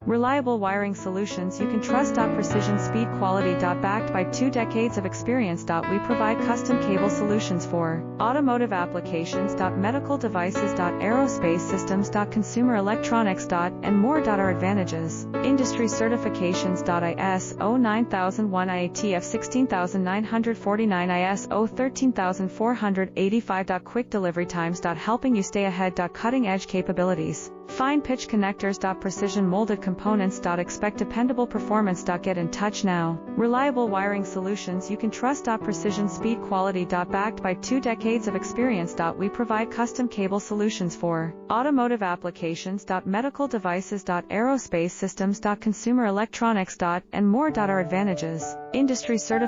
Reliable wiring solutions you can trust. Precision speed quality. Backed by 2 decades of experience. We provide custom cable solutions for automotive applications. Medical devices. Aerospace systems. Consumer electronics. And more. Our advantages: industry certifications. ISO 9001, IATF 16949, ISO 13485. Quick delivery times. Helping you stay ahead. Cutting edge capabilities. Fine pitch connectors. Precision molded components. Expect dependable performance. Get in touch now. Reliable wiring solutions you can trust. Precision speed quality. Backed by 2 decades of experience. We provide custom cable solutions for automotive applications. Medical devices. Aerospace systems. Consumer electronics. And more. Our advantages: industry certifications.